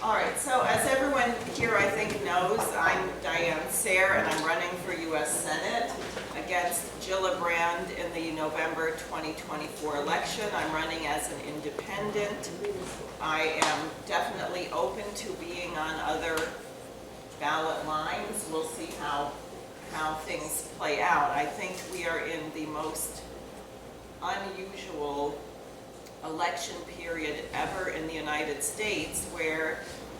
All right, so as everyone here I think knows, I'm Diane Sare, and I'm running for U.S. Senate against Gillibrand in the November 2024 election. I'm running as an independent. I am definitely open to being on other ballot lines. We'll see how things play out. I think we are in the most unusual election period ever in the United States, where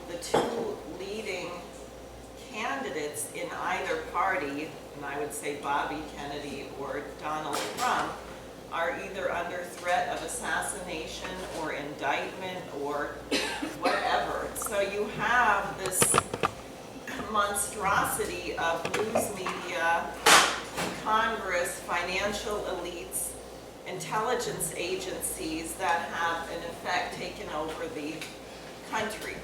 the two leading candidates in either party, and I would say Bobby Kennedy or Donald Trump, are either under threat of assassination or indictment or whatever. So you have this monstrosity of news media, Congress, financial elites, intelligence agencies that have in effect taken over the country.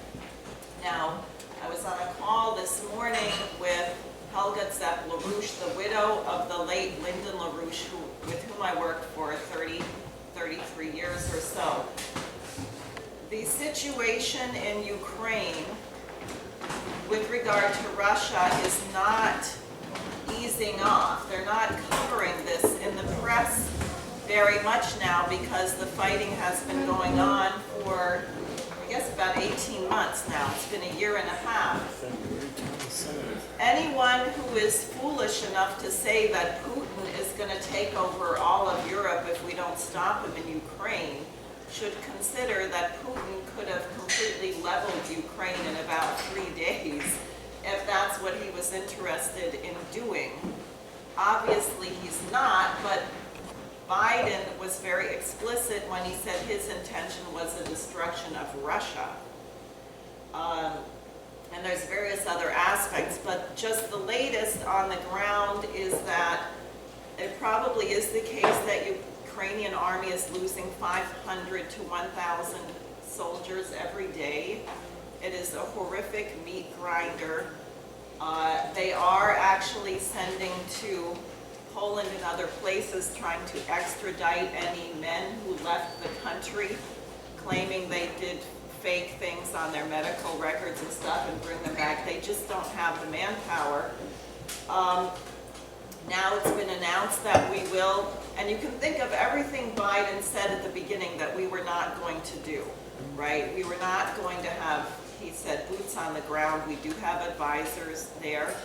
Now, I was on a call this morning with Helga Zepp-LaRouche, the widow of the late Lyndon LaRouche, with whom I worked for 33 years or so. The situation in Ukraine with regard to Russia is not easing off. They're not covering this in the press very much now because the fighting has been going on for, I guess, about 18 months now. It's been a year and a half. Anyone who is foolish enough to say that Putin is going to take over all of Europe if we don't stop him in Ukraine should consider that Putin could have completely leveled Ukraine in about 3 days if that's what he was interested in doing. Obviously he's not, but Biden was very explicit when he said his intention was the destruction of Russia. And there's various other aspects, but just the latest on the ground is that it probably is the case that Ukrainian army is losing 500 to 1,000 soldiers every day. It is a horrific meat grinder. They are actually sending to Poland and other places, trying to extradite any men who left the country, claiming they did fake things on their medical records and stuff and bring them back. They just don't have the manpower. Now it's been announced that we will, and you can think of everything Biden said at the beginning that we were not going to do, right? We were not going to have, he said, boots on the ground. We do have advisors there.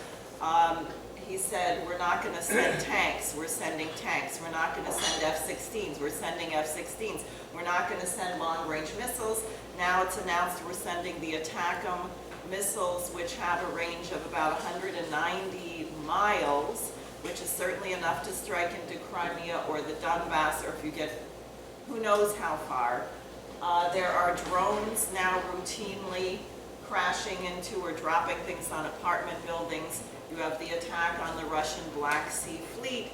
He said, we're not going to send tanks, we're sending tanks. We're not going to send F-16s, we're sending F-16s. We're not going to send long-range missiles. Now it's announced we're sending the ATACMS missiles, which have a range of about 190 miles, which is certainly enough to strike into Crimea or the Donbass, or if you get who knows how far. There are drones now routinely crashing into or dropping things on apartment buildings. You have the attack on the Russian Black Sea Fleet,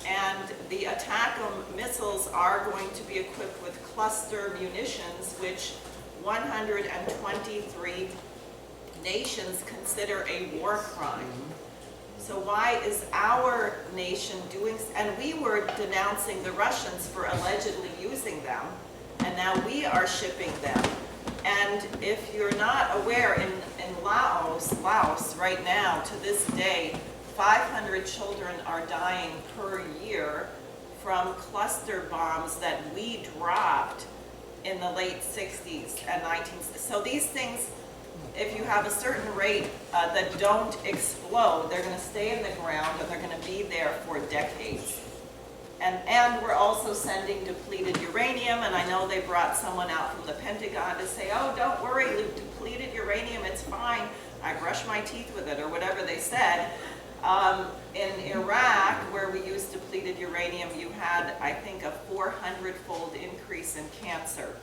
and the ATACMS missiles are going to be equipped with cluster munitions, which 123 nations consider a war crime. So why is our nation doing, and we were denouncing the Russians for allegedly using them, and now we are shipping them. And if you're not aware, in Laos right now, to this day, 500 children are dying per year from cluster bombs that we dropped in the late 60s and 1960s. So these things, if you have a certain rate that don't explode, they're going to stay in the ground and they're going to be there for decades. And we're also sending depleted uranium, and I know they brought someone out from the Pentagon to say, oh, don't worry, depleted uranium, it's fine. I brush my teeth with it, or whatever they said. In Iraq, where we used depleted uranium, you had, I think, a 400-fold increase in cancer.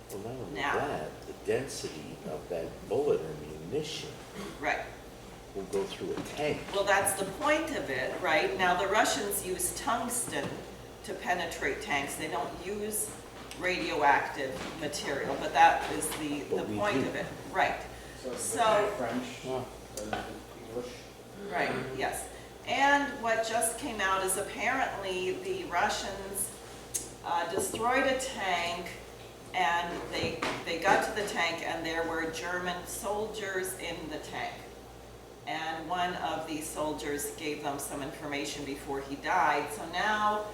Well, not only that, the density of that bullet or munition will go through a tank. Well, that's the point of it, right? Now, the Russians use tungsten to penetrate tanks. They don't use radioactive material, but that is the point of it. Right. So French, English. Right, yes. And what just came out is apparently the Russians destroyed a tank and they got to the tank, and there were German soldiers in the tank. And one of these soldiers gave them some information before he died. So now,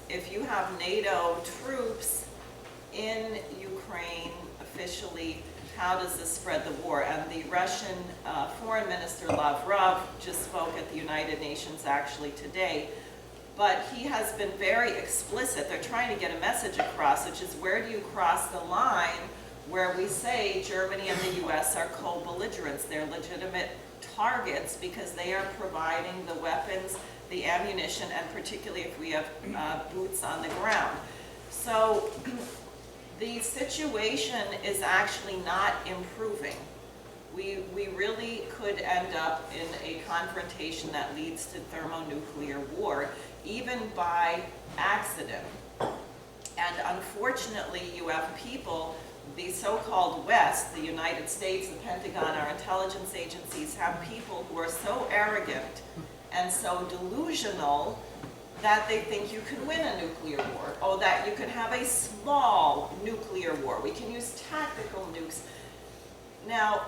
if you have NATO troops in Ukraine officially, how does this spread the war? And the Russian Foreign Minister Lavrov just spoke at the United Nations actually today, but he has been very explicit. They're trying to get a message across, which is, where do you cross the line where we say Germany and the US are co-belligerents? They're legitimate targets because they are providing the weapons, the ammunition, and particularly if we have boots on the ground. So the situation is actually not improving. We really could end up in a confrontation that leads to thermonuclear war, even by accident. And unfortunately, you have people, the so-called West, the United States, the Pentagon, our intelligence agencies, have people who are so arrogant and so delusional that they think you can win a nuclear war, or that you can have a small nuclear war. We can use tactical nukes. Now,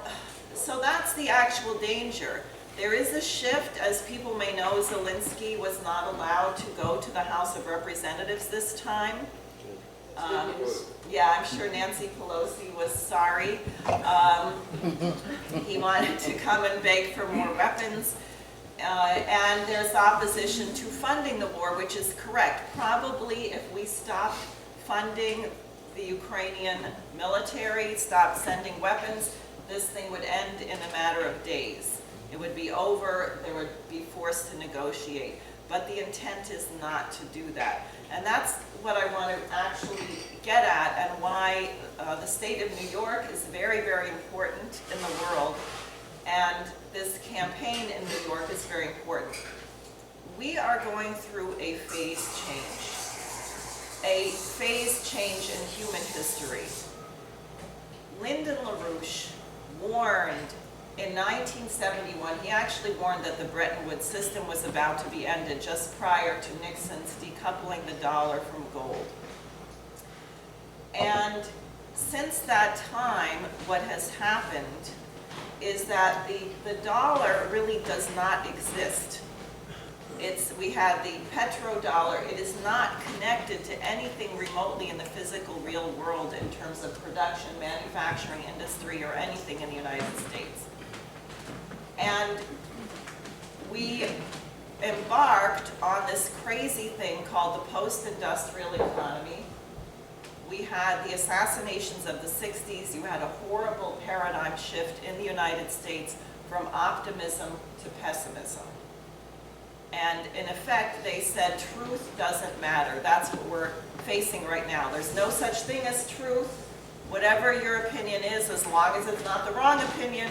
so that's the actual danger. There is a shift. As people may know, Zelensky was not allowed to go to the House of Representatives this time. Yeah, I'm sure Nancy Pelosi was sorry. He wanted to come and beg for more weapons. And there's opposition to funding the war, which is correct. Probably if we stopped funding the Ukrainian military, stopped sending weapons, this thing would end in a matter of days. It would be over, they would be forced to negotiate. But the intent is not to do that. And that's what I want to actually get at, and why the state of New York is very, very important in the world. And this campaign in New York is very important. We are going through a phase change in human history. Lyndon LaRouche warned in 1971, he actually warned that the Bretton Woods system was about to be ended just prior to Nixon's decoupling the dollar from gold. And since that time, what has happened is that the dollar really does not exist. We had the petrodollar. It is not connected to anything remotely in the physical real world in terms of production, manufacturing, industry, or anything in the United States. And we embarked on this crazy thing called the post-industrial economy. We had the assassinations of the 60s. You had a horrible paradigm shift in the United States from optimism to pessimism. And in effect, they said truth doesn't matter. That's what we're facing right now. There's no such thing as truth. Whatever your opinion is, as long as it's not the wrong opinion,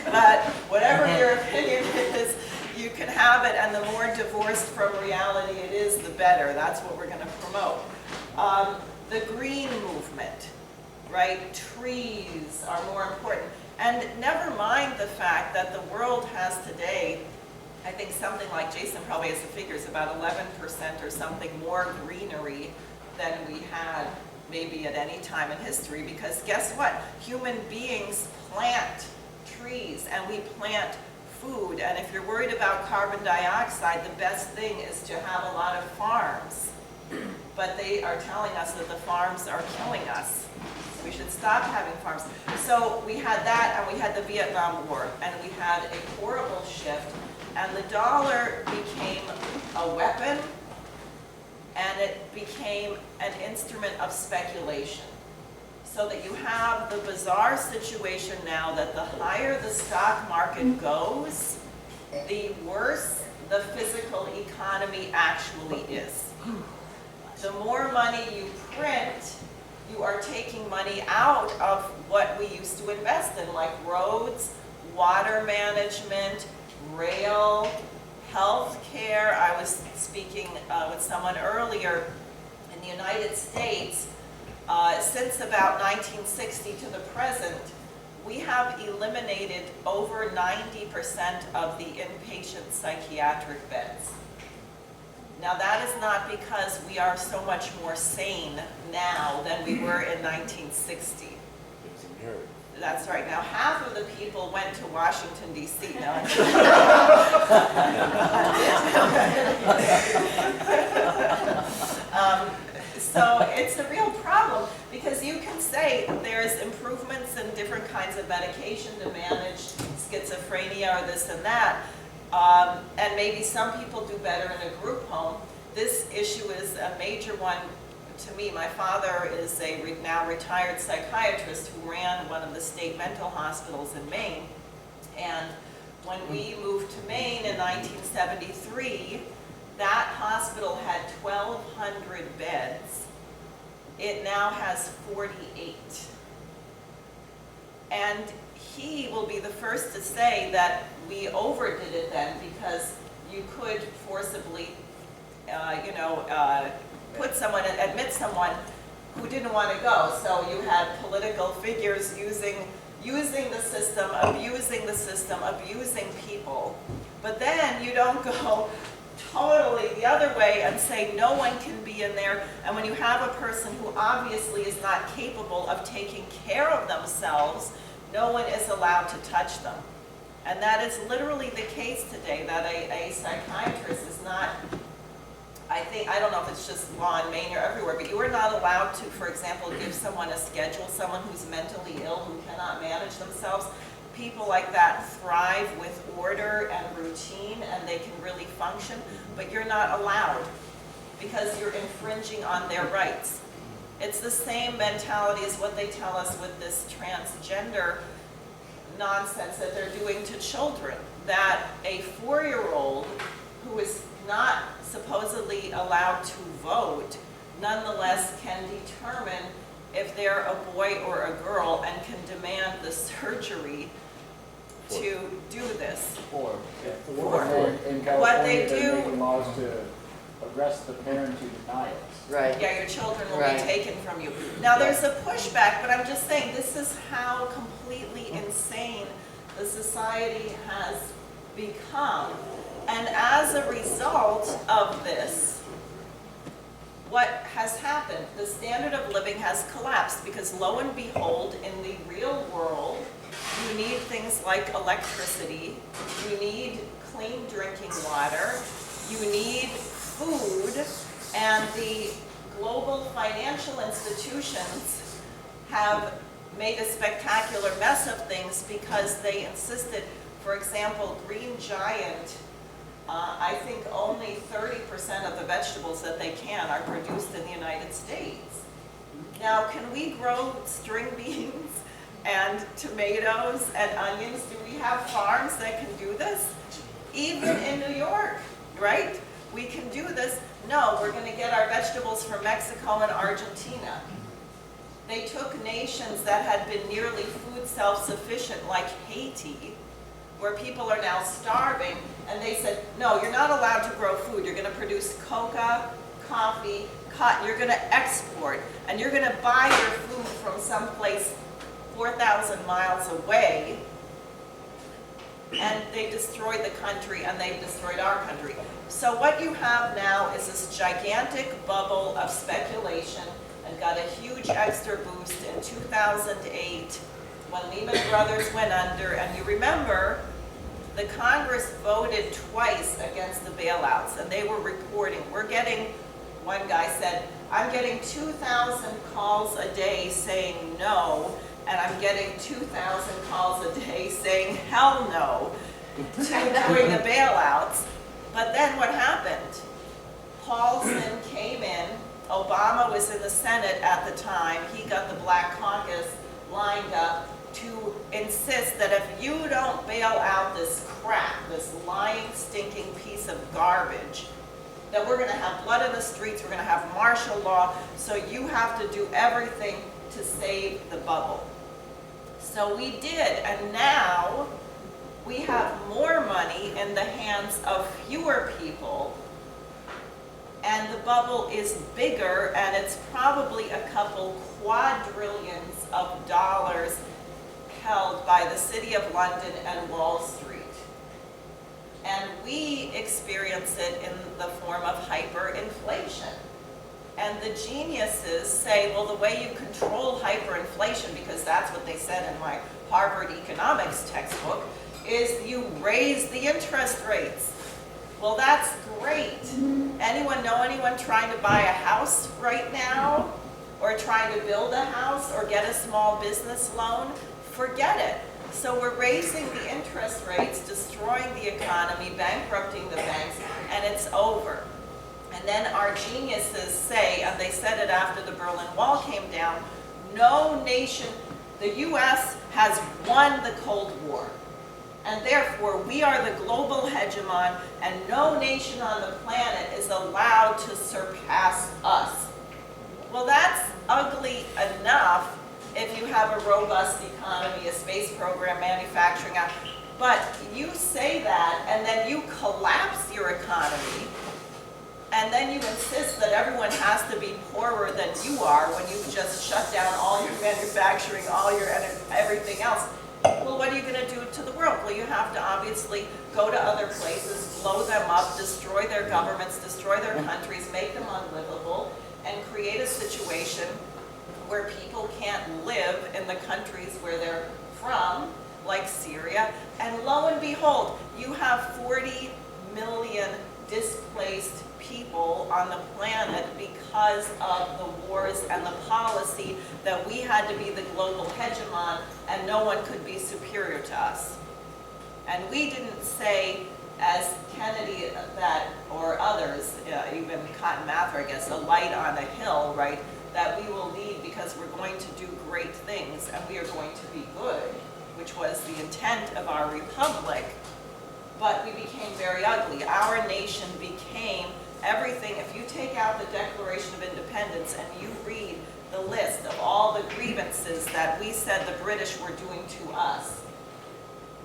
but whatever your opinion is, you can have it, and the more divorced from reality it is, the better. That's what we're going to promote. The green movement, right? Trees are more important. And never mind the fact that the world has today, I think something like, Jason probably has the figures, about 11% or something more greenery than we had maybe at any time in history, because guess what? Human beings plant trees, and we plant food, and if you're worried about carbon dioxide, the best thing is to have a lot of farms. But they are telling us that the farms are killing us. We should stop having farms. So we had that, and we had the Vietnam War, and we had a horrible shift, and the dollar became a weapon, and it became an instrument of speculation. So that you have the bizarre situation now that the higher the stock market goes, the worse the physical economy actually is. The more money you print, you are taking money out of what we used to invest in, like roads, water management, rail, health care. I was speaking with someone earlier. In the United States, since about 1960 to the present, we have eliminated over 90% of the inpatient psychiatric beds. Now, that is not because we are so much more sane now than we were in 1960. It was inherited. That's right. Now, half of the people went to Washington, D.C. No. So it's a real problem because you can say there's improvements in different kinds of medication to manage schizophrenia or this and that. And maybe some people do better in a group home. This issue is a major one to me. My father is a now retired psychiatrist who ran one of the state mental hospitals in Maine. And when we moved to Maine in 1973, that hospital had 1,200 beds. It now has 48. And he will be the first to say that we overdid it then because you could forcibly, put someone, admit someone who didn't want to go. So you had political figures using the system, abusing people. But then you don't go totally the other way and say no one can be in there. And when you have a person who obviously is not capable of taking care of themselves, no one is allowed to touch them. And that is literally the case today, that a psychiatrist is not, I don't know if it's just law in Maine or everywhere, but you are not allowed to, for example, give someone a schedule, someone who's mentally ill, who cannot manage themselves. People like that thrive with order and routine, and they can really function, but you're not allowed because you're infringing on their rights. It's the same mentality as what they tell us with this transgender nonsense that they're doing to children, that a 4-year-old who is not supposedly allowed to vote nonetheless can determine if they're a boy or a girl and can demand the surgery to do this. Four. In What California, they they're do- making laws to arrest the parent who denies. Right. Yeah, your children will Right. be taken from you. Now, there's a pushback, but I'm just saying, this is how completely insane the society has become. And as a result of this, what has happened? The standard of living has collapsed because lo and behold, in the real world, you need things like electricity, you need clean drinking water, you need food, and the global financial institutions have made a spectacular mess of things because they insisted, for example, Green Giant, I think only 30% of the vegetables that they can are produced in the United States. Now, can we grow string beans and tomatoes and onions? Do we have farms that can do this? Even in New York, right? We can do this. No, we're going to get our vegetables from Mexico and Argentina. They took nations that had been nearly food self-sufficient, like Haiti, where people are now starving, and they said, no, you're not allowed to grow food. You're going to produce coca, coffee, cotton. You're going to export, and you're going to buy your food from someplace 4,000 miles away. And they destroyed the country, and they've destroyed our country. So what you have now is this gigantic bubble of speculation, and got a huge extra boost in 2008 when Lehman Brothers went under. And you remember, the Congress voted twice against the bailouts, and they were reporting. One guy said, I'm getting 2,000 calls a day saying no, and I'm getting 2,000 calls a day saying hell no to doing the bailouts. But then what happened? Paulson came in, Obama was in the Senate at the time, he got the Black Caucus lined up to insist that if you don't bail out this crap, this lying, stinking piece of garbage, that we're going to have blood in the streets, we're going to have martial law, so you have to do everything to save the bubble. So we did, and now we have more money in the hands of fewer people, and the bubble is bigger, and it's probably a couple quadrillions of dollars held by the City of London and Wall Street. And we experience it in the form of hyperinflation. And the geniuses say, well, the way you control hyperinflation, because that's what they said in my Harvard economics textbook, is you raise the interest rates. Well, that's great. Anyone know anyone trying to buy a house right now? Or trying to build a house or get a small business loan? Forget it. So we're raising the interest rates, destroying the economy, bankrupting the banks, and it's over. And then our geniuses say, and they said it after the Berlin Wall came down, no nation, the US has won the Cold War. And therefore, we are the global hegemon, and no nation on the planet is allowed to surpass us. Well, that's ugly enough if you have a robust economy, a space program, manufacturing. But you say that, and then you collapse your economy, and then you insist that everyone has to be poorer than you are when you've just shut down all your manufacturing, all your everything else. Well, what are you going to do to the world? Well, you have to obviously go to other places, blow them up, destroy their governments, destroy their countries, make them unlivable, and create a situation where people can't live in the countries where they're from, like Syria. And lo and behold, you have 40 million displaced people on the planet because of the wars and the policy that we had to be the global hegemon and no one could be superior to us. And we didn't say, as Kennedy that, or others, even Cotton Mather, I guess, a light on a hill, right, that we will lead because we're going to do great things and we are going to be good, which was the intent of our republic. But we became very ugly. Our nation became everything. If you take out the Declaration of Independence and you read the list of all the grievances that we said the British were doing to us,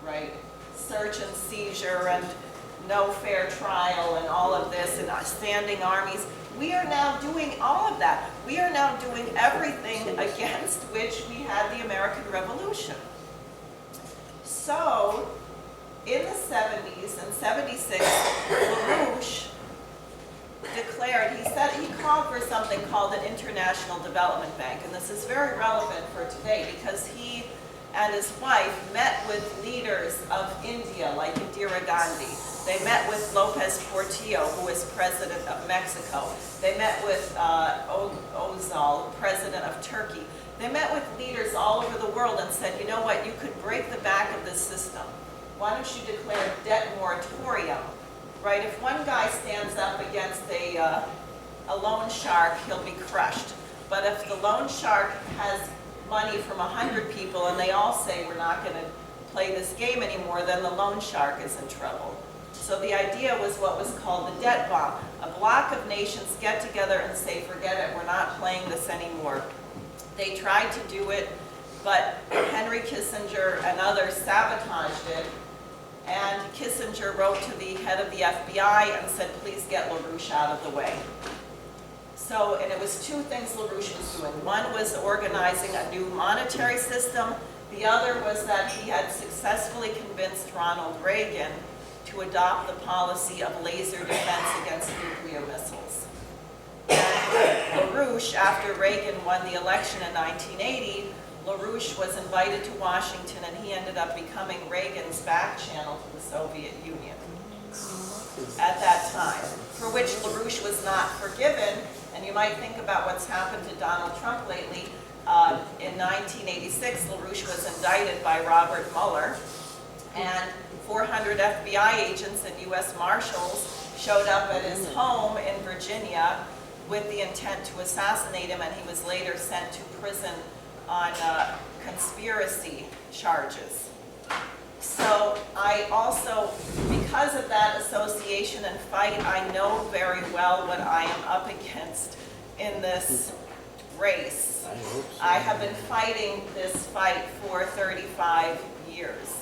right? Search and seizure and no fair trial and all of this and standing armies. We are now doing all of that. We are now doing everything against which we had the American Revolution. So, in the 70s and 76, LaRouche declared, he called for something called an International Development Bank. And this is very relevant for today because he and his wife met with leaders of India, like Indira Gandhi. They met with Lopez Portillo, who was president of Mexico. They met with Özal, president of Turkey. They met with leaders all over the world and said, you know what, you could break the back of this system. Why don't you declare debt moratorium, right? If one guy stands up against a loan shark, he'll be crushed. But if the loan shark has money from 100 people and they all say we're not going to play this game anymore, then the loan shark is in trouble. So the idea was what was called the debt bomb. A block of nations get together and say, forget it, we're not playing this anymore. They tried to do it, but Henry Kissinger and others sabotaged it. And Kissinger wrote to the head of the FBI and said, please get LaRouche out of the way. So, and it was two things LaRouche was doing. One was organizing a new monetary system. The other was that he had successfully convinced Ronald Reagan to adopt the policy of laser defense against nuclear missiles. And LaRouche, after Reagan won the election in 1980, LaRouche was invited to Washington and he ended up becoming Reagan's back channel to the Soviet Union at that time, for which LaRouche was not forgiven. And you might think about what's happened to Donald Trump lately. In 1986, LaRouche was indicted by Robert Mueller, and 400 FBI agents and U.S. Marshals showed up at his home in Virginia with the intent to assassinate him, and he was later sent to prison on conspiracy charges. So I also, because of that association and fight, I know very well what I am up against in this race. I hope so. I have been fighting this fight for 35 years.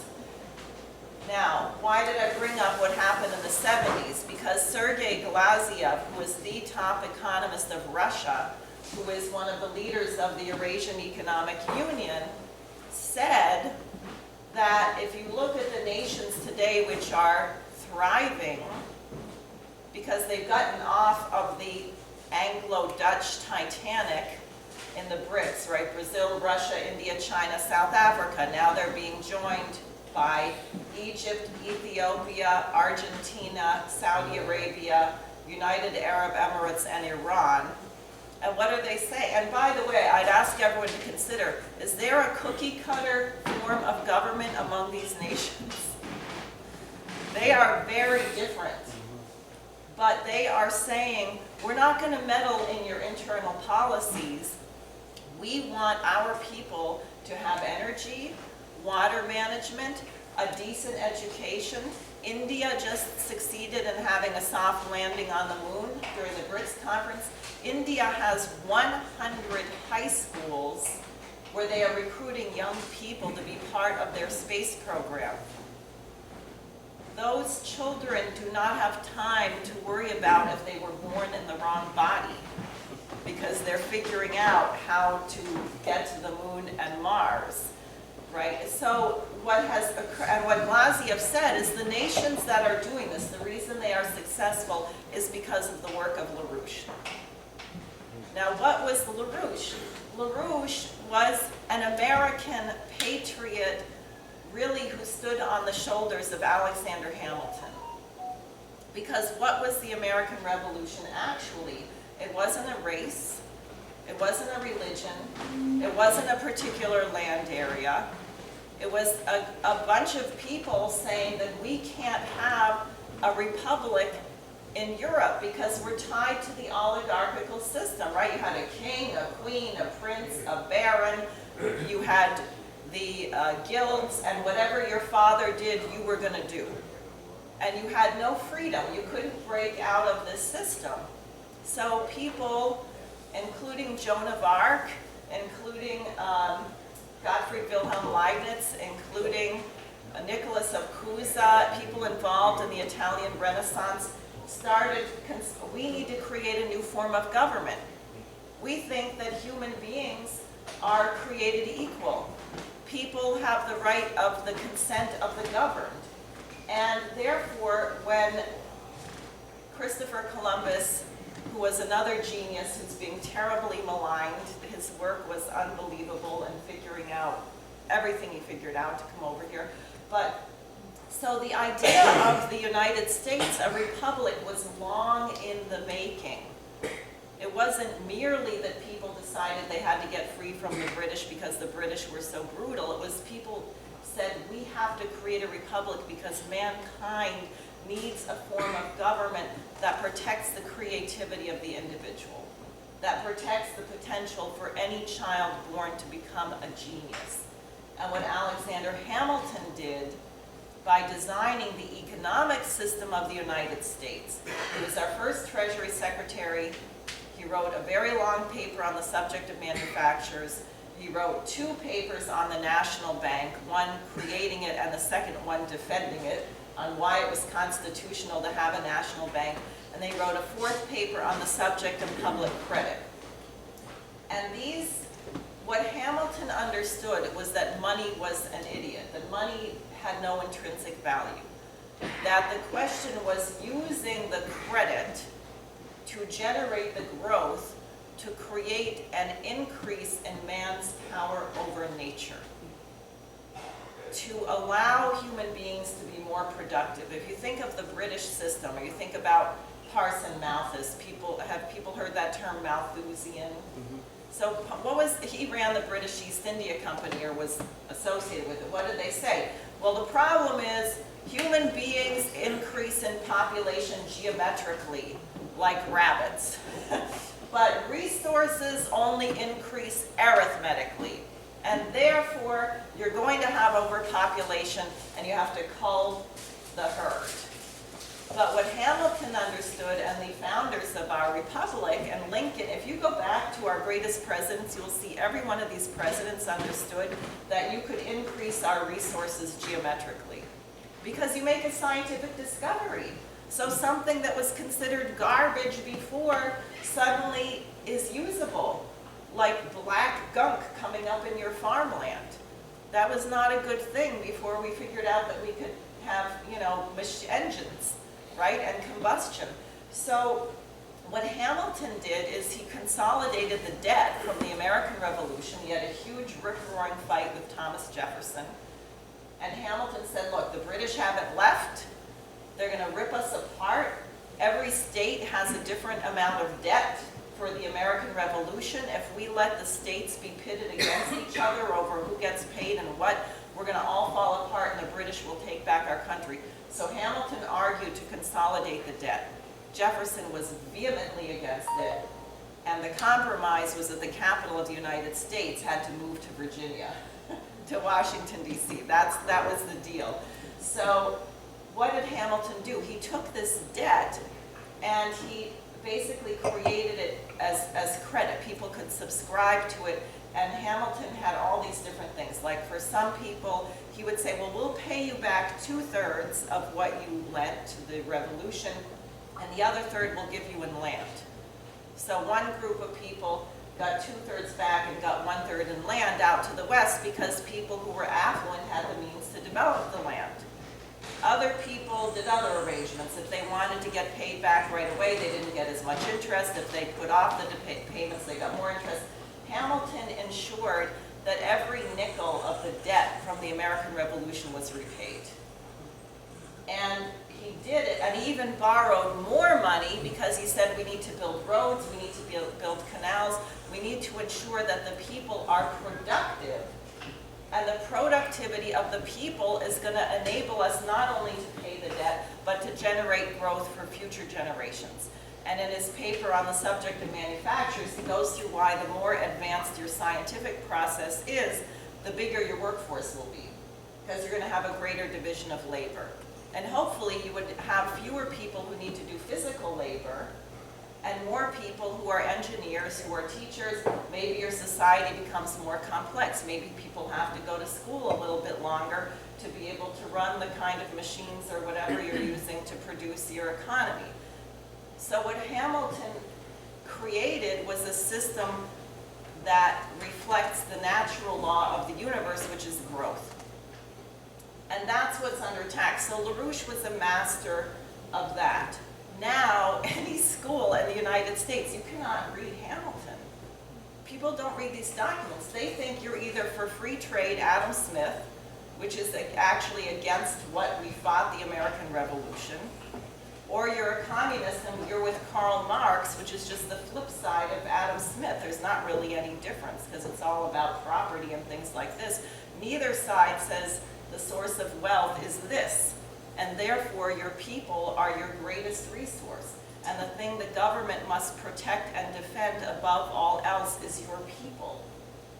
Now, why did I bring up what happened in the 70s? Because Sergei Glaziev, who was the top economist of Russia, who is one of the leaders of the Eurasian Economic Union, said that if you look at the nations today, which are thriving because they've gotten off of the Anglo-Dutch Titanic in the BRICS, right? Brazil, Russia, India, China, South Africa. Now they're being joined by Egypt, Ethiopia, Argentina, Saudi Arabia, United Arab Emirates, and Iran. And what do they say? And by the way, I'd ask everyone to consider, is there a cookie cutter form of government among these nations? They are very different. But they are saying, we're not going to meddle in your internal policies. We want our people to have energy, water management, a decent education. India just succeeded in having a soft landing on the moon during the BRICS conference. India has 100 high schools where they are recruiting young people to be part of their space program. Those children do not have time to worry about if they were born in the wrong body, because they're figuring out how to get to the moon and Mars, right? So what has occurred, and what Glaziev said, is the nations that are doing this, the reason they are successful is because of the work of LaRouche. Now, what was LaRouche? LaRouche was an American patriot, really, who stood on the shoulders of Alexander Hamilton. Because what was the American Revolution actually? It wasn't a race, it wasn't a religion, it wasn't a particular land area. It was a bunch of people saying that we can't have a republic in Europe because we're tied to the oligarchical system, right? You had a king, a queen, a prince, a baron, you had the guilds, and whatever your father did, you were going to do. And you had no freedom. You couldn't break out of this system. So people, including Joan of Arc, including Gottfried Wilhelm Leibniz, including Nicholas of Cusa, people involved in the Italian Renaissance, started, we need to create a new form of government. We think that human beings are created equal. People have the right of the consent of the governed. And therefore, when Christopher Columbus, who was another genius who's being terribly maligned, his work was unbelievable in figuring out everything he figured out to come over here. But so the idea of the United States, a republic, was long in the making. It wasn't merely that people decided they had to get free from the British because the British were so brutal. It was people said, we have to create a republic because mankind needs a form of government that protects the creativity of the individual, that protects the potential for any child born to become a genius. And what Alexander Hamilton did by designing the economic system of the United States, he was our first Treasury Secretary. He wrote a very long paper on the subject of manufacturers. He wrote 2 papers on the National Bank, one creating it and the second one defending it, on why it was constitutional to have a national bank. And they wrote a 4th paper on the subject of public credit. And what Hamilton understood was that money was an idiot, that money had no intrinsic value, that the question was using the credit to generate the growth to create an increase in man's power over nature, to allow human beings to be more productive. If you think of the British system, or you think about Parson Malthus, have people heard that term Malthusian? Mm-hmm. So he ran the British East India Company, or was associated with it. What did they say? Well, the problem is human beings increase in population geometrically, like rabbits. But resources only increase arithmetically. And therefore, you're going to have overpopulation, and you have to cull the herd. But what Hamilton understood, and the founders of our republic, and Lincoln, if you go back to our greatest presidents, you'll see every one of these presidents understood that you could increase our resources geometrically. Because you make a scientific discovery. So something that was considered garbage before suddenly is usable, like black gunk coming up in your farmland. That was not a good thing before we figured out that we could have, engines, right, and combustion. So what Hamilton did is he consolidated the debt from the American Revolution. He had a huge rip-roaring fight with Thomas Jefferson. And Hamilton said, look, the British haven't left. They're going to rip us apart. Every state has a different amount of debt for the American Revolution. If we let the states be pitted against each other over who gets paid and what, we're going to all fall apart and the British will take back our country. So Hamilton argued to consolidate the debt. Jefferson was vehemently against it. And the compromise was that the capital of the United States had to move to Virginia, to Washington, D.C. That was the deal. So what did Hamilton do? He took this debt and he basically created it as credit. People could subscribe to it, and Hamilton had all these different things. Like for some people, he would say, well, we'll pay you back 2/3 of what you lent to the revolution, and the other third we'll give you in land. So one group of people got 2/3 back and got 1/3 in land out to the west because people who were affluent had the means to develop the land. Other people did other arrangements. If they wanted to get paid back right away, they didn't get as much interest. If they put off the payments, they got more interest. Hamilton ensured that every nickel of the debt from the American Revolution was repaid. And he did it, and he even borrowed more money because he said we need to build roads, we need to build canals, we need to ensure that the people are productive. And the productivity of the people is going to enable us not only to pay the debt, but to generate growth for future generations. And in his paper on the subject of manufacturers, he goes through why the more advanced your scientific process is, the bigger your workforce will be, because you're going to have a greater division of labor. And hopefully you would have fewer people who need to do physical labor and more people who are engineers, who are teachers. Maybe your society becomes more complex. Maybe people have to go to school a little bit longer to be able to run the kind of machines or whatever you're using to produce your economy. So what Hamilton created was a system that reflects the natural law of the universe, which is growth. And that's what's under attack. So LaRouche was a master of that. Now, any school in the United States, you cannot read Hamilton. People don't read these documents. They think you're either for free trade, Adam Smith, which is actually against what we fought the American Revolution, or you're a communist and you're with Karl Marx, which is just the flip side of Adam Smith. There's not really any difference because it's all about property and things like this. Neither side says the source of wealth is this, and therefore your people are your greatest resource. And the thing the government must protect and defend above all else is your people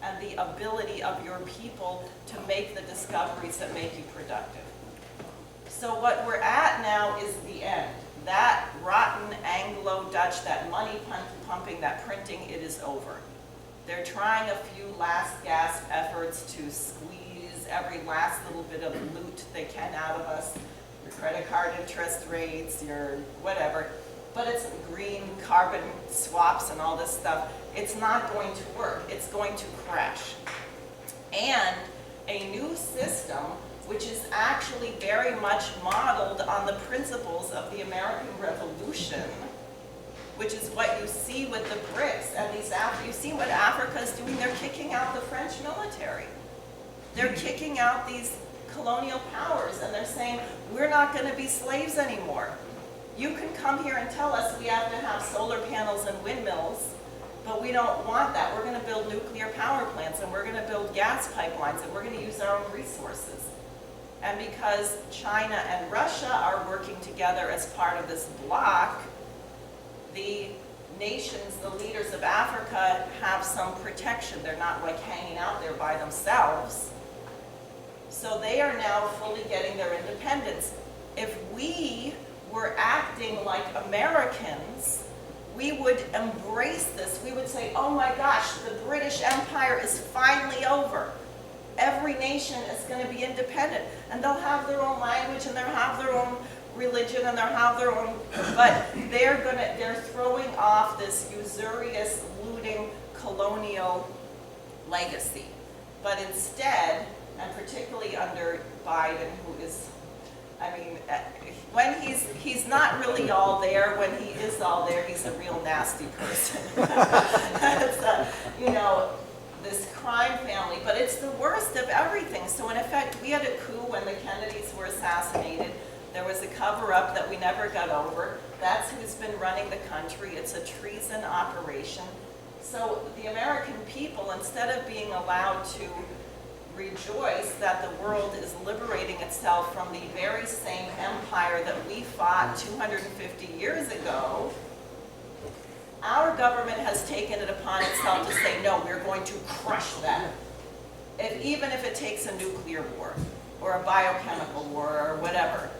and the ability of your people to make the discoveries that make you productive. So what we're at now is the end. That rotten Anglo-Dutch, that money pumping, that printing, it is over. They're trying a few last gasp efforts to squeeze every last little bit of loot they can out of us. Your credit card interest rates, your whatever. But it's green carbon swaps and all this stuff. It's not going to work. It's going to crash. And a new system, which is actually very much modeled on the principles of the American Revolution, which is what you see with the BRICS and these. You see what Africa is doing. They're kicking out the French military. They're kicking out these colonial powers, and they're saying, we're not going to be slaves anymore. You can come here and tell us we have to have solar panels and windmills, but we don't want that. We're going to build nuclear power plants, and we're going to build gas pipelines, and we're going to use our own resources. And because China and Russia are working together as part of this bloc, the nations, the leaders of Africa have some protection. They're not like hanging out there by themselves. So they are now fully getting their independence. If we were acting like Americans, we would embrace this. We would say, oh my gosh, the British Empire is finally over. Every nation is going to be independent, and they'll have their own language, and they'll have their own religion, and they'll have their own, but they're throwing off this usurious, looting, colonial legacy. But instead, and particularly under Biden, who is I mean, when he's not really all there. When he is all there, he's a real nasty person. It's, you know, this crime family, but it's the worst of everything. So in effect, we had a coup when the Kennedys were assassinated. There was a cover-up that we never got over. That's who's been running the country. It's a treason operation. So the American people, instead of being allowed to rejoice that the world is liberating itself from the very same empire that we fought 250 years ago, our government has taken it upon itself to say, no, we're going to crush that. Even if it takes a nuclear war or a biochemical war or whatever.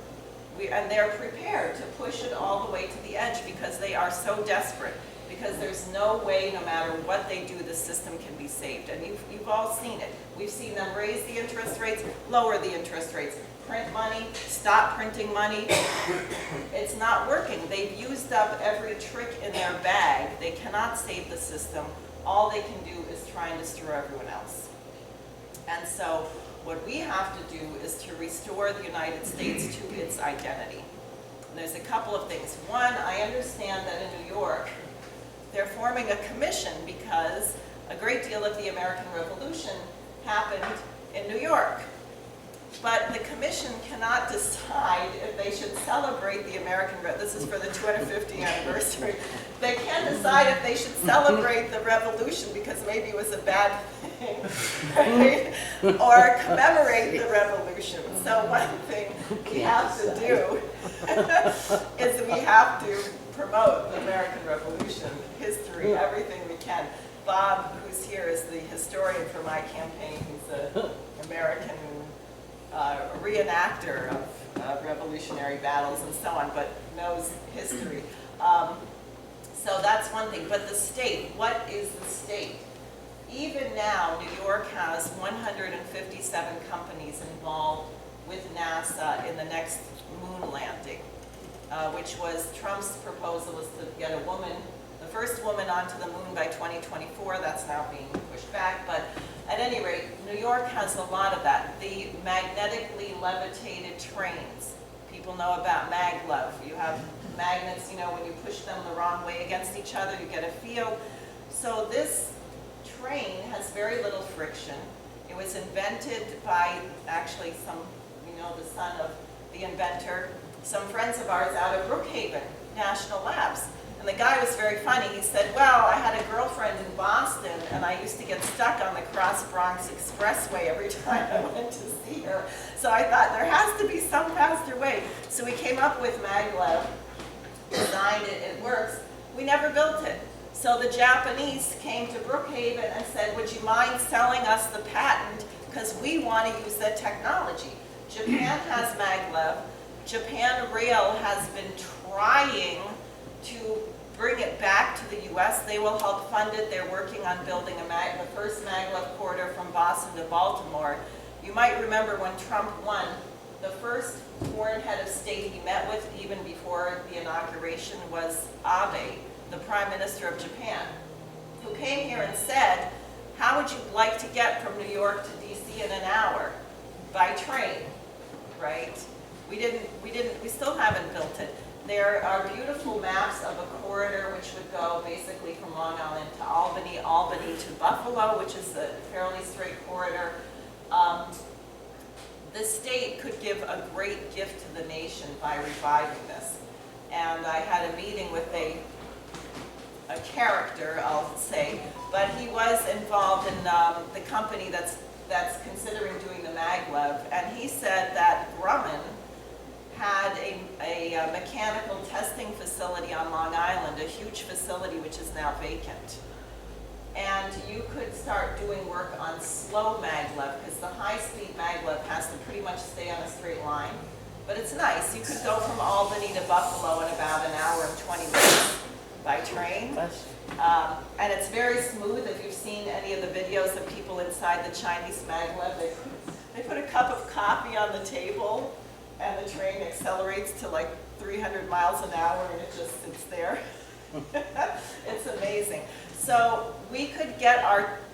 And they're prepared to push it all the way to the edge because they are so desperate. Because there's no way, no matter what they do, the system can be saved. And you've all seen it. We've seen them raise the interest rates, lower the interest rates, print money, stop printing money. It's not working. They've used up every trick in their bag. They cannot save the system. All they can do is try and destroy everyone else. And so what we have to do is to restore the United States to its identity. And there's a couple of things. One, I understand that in New York, they're forming a commission because a great deal of the American Revolution happened in New York. But the commission cannot decide if they should celebrate the American Revolution. This is for the 250th anniversary. They can't decide if they should celebrate the revolution because maybe it was a bad thing, right? Or commemorate the revolution. So one thing we have to do is we have to promote the American Revolution, history, everything we can. Bob, who's here, is the historian for my campaign. He's an American reenactor of revolutionary battles and so on, but knows history. So that's one thing. But the state, what is the state? Even now, New York has 157 companies involved with NASA in the next moon landing. Which was Trump's proposal was to get a woman, the first woman onto the moon by 2024. That's now being pushed back. But at any rate, New York has a lot of that. The magnetically levitated trains. People know about maglev. You have magnets, you know, when you push them the wrong way against each other, you get a field. So this train has very little friction. It was invented by actually some, you know, the son of the inventor, some friends of ours out of Brookhaven National Labs. And the guy was very funny. He said, well, I had a girlfriend in Boston, and I used to get stuck on the Cross Bronx Expressway every time I went to see her. So I thought, there has to be some faster way. So we came up with maglev, designed it, it works. We never built it. So the Japanese came to Brookhaven and said, would you mind selling us the patent? Because we want to use that technology. Japan has maglev. Japan Rail has been trying to bring it back to the U.S. They will help fund it. They're working on building the first maglev corridor from Boston to Baltimore. You might remember when Trump won, the first foreign head of state he met with, even before the inauguration, was Abe, the Prime Minister of Japan, who came here and said, how would you like to get from New York to D.C. in an hour? By train, right? We still haven't built it. There are beautiful maps of a corridor which would go basically from Long Island to Albany, Albany to Buffalo, which is a fairly straight corridor. The state could give a great gift to the nation by reviving this. And I had a meeting with a character, I'll say, but he was involved in the company that's considering doing the maglev, and he said that Grumman had a mechanical testing facility on Long Island, a huge facility which is now vacant. And you could start doing work on slow maglev, because the high-speed maglev has to pretty much stay on a straight line. But it's nice. You could go from Albany to Buffalo in about an hour and 20 minutes by train. And it's very smooth. If you've seen any of the videos of people inside the Chinese maglev, they put a cup of coffee on the table, and the train accelerates to like 300 miles an hour, and it just sits there. It's amazing. So we could get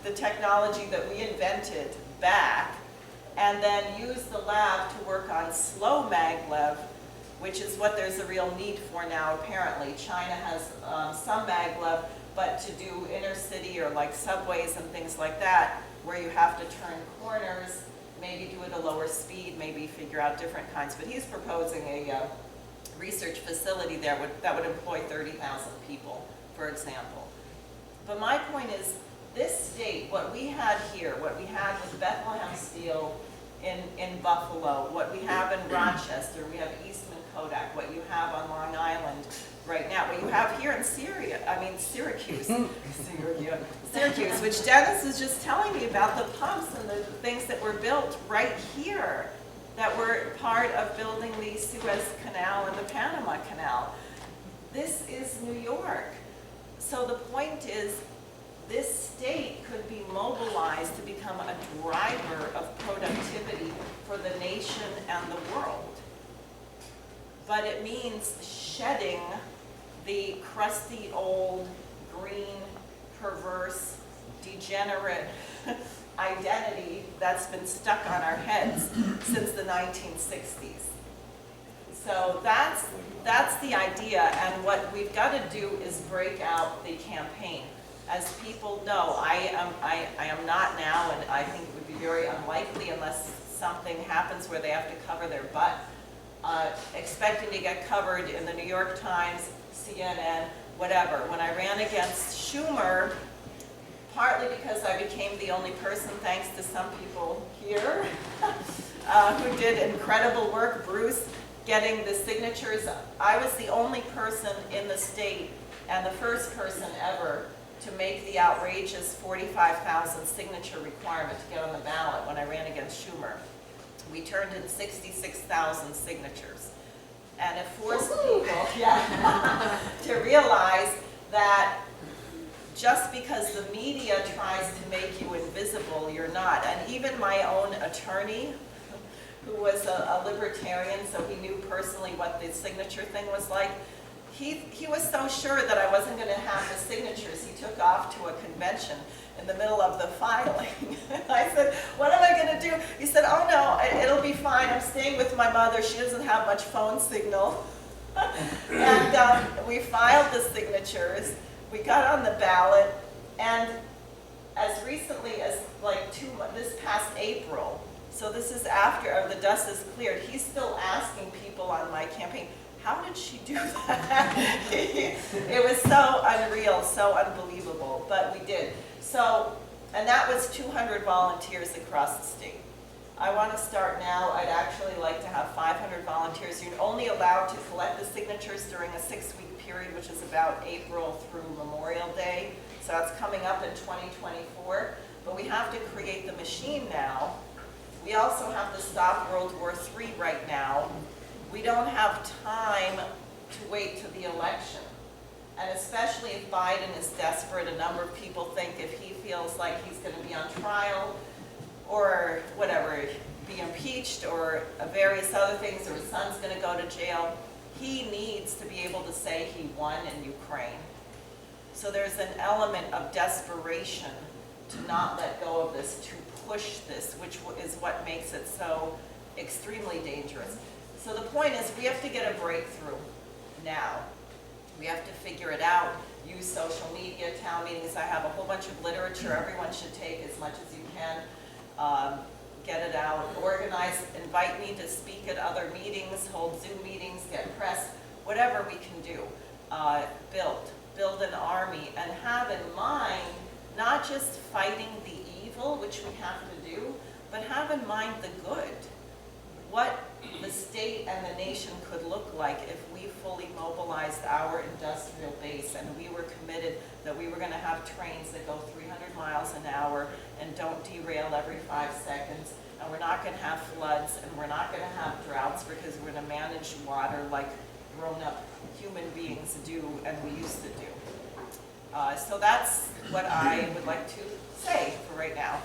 the technology that we invented back, and then use the lab to work on slow maglev, which is what there's a real need for now apparently. China has some maglev, but to do inner city or like subways and things like that, where you have to turn corners, maybe do it at a lower speed, maybe figure out different kinds. But he's proposing a research facility there that would employ 30,000 people, for example. But my point is, this state, what we had here, what we had with Bethlehem Steel in Buffalo, what we have in Rochester, we have Eastman Kodak, what you have on Long Island right now, what you have here in Syracuse, Syracuse, which Dennis was just telling me about, the pumps and the things that were built right here that were part of building the Suez Canal and the Panama Canal. This is New York. So the point is, this state could be mobilized to become a driver of productivity for the nation and the world. But it means shedding the crusty old, green, perverse, degenerate identity that's been stuck on our heads since the 1960s. So that's the idea, and what we've got to do is break out the campaign. As people know, I am not now, and I think it would be very unlikely unless something happens where they have to cover their butt, expecting to get covered in the New York Times, CNN, whatever. When I ran against Schumer, partly because I became the only person, thanks to some people here, who did incredible work, Bruce, getting the signatures. I was the only person in the state and the first person ever to make the outrageous 45,000 signature requirement to get on the ballot when I ran against Schumer. We turned in 66,000 signatures. And it forced people to realize that just because the media tries to make you invisible, you're not. And even my own attorney, who was a libertarian, so he knew personally what the signature thing was like, he was so sure that I wasn't going to have the signatures, he took off to a convention in the middle of the filing. I said, what am I going to do? He said, oh no, it'll be fine. I'm staying with my mother. She doesn't have much phone signal. And we filed the signatures. We got on the ballot. And as recently as like this past April, so this is after the dust is cleared, he's still asking people on my campaign, how did she do that? It was so unreal, so unbelievable, but we did. So, and that was 200 volunteers across the state. I want to start now. I'd actually like to have 500 volunteers. You're only allowed to collect the signatures during a 6-week period, which is about April through Memorial Day. So that's coming up in 2024. But we have to create the machine now. We also have to stop World War III right now. We don't have time to wait to the election. And especially if Biden is desperate, a number of people think if he feels like he's going to be on trial or whatever, be impeached or various other things, or his son's going to go to jail, he needs to be able to say he won in Ukraine. So there's an element of desperation to not let go of this, to push this, which is what makes it so extremely dangerous. So the point is, we have to get a breakthrough now. We have to figure it out, use social media, town meetings. I have a whole bunch of literature everyone should take as much as you can. Get it out, organize, invite me to speak at other meetings, hold Zoom meetings, get press, whatever we can do. Build an army, and have in mind not just fighting the evil, which we have to do, but have in mind the good. What the state and the nation could look like if we fully mobilized our industrial base and we were committed that we were going to have trains that go 300 miles an hour and don't derail every 5 seconds, and we're not going to have floods, and we're not going to have droughts because we're going to manage water like grown-up human beings do and we used to do. So that's what I would like to say for right now.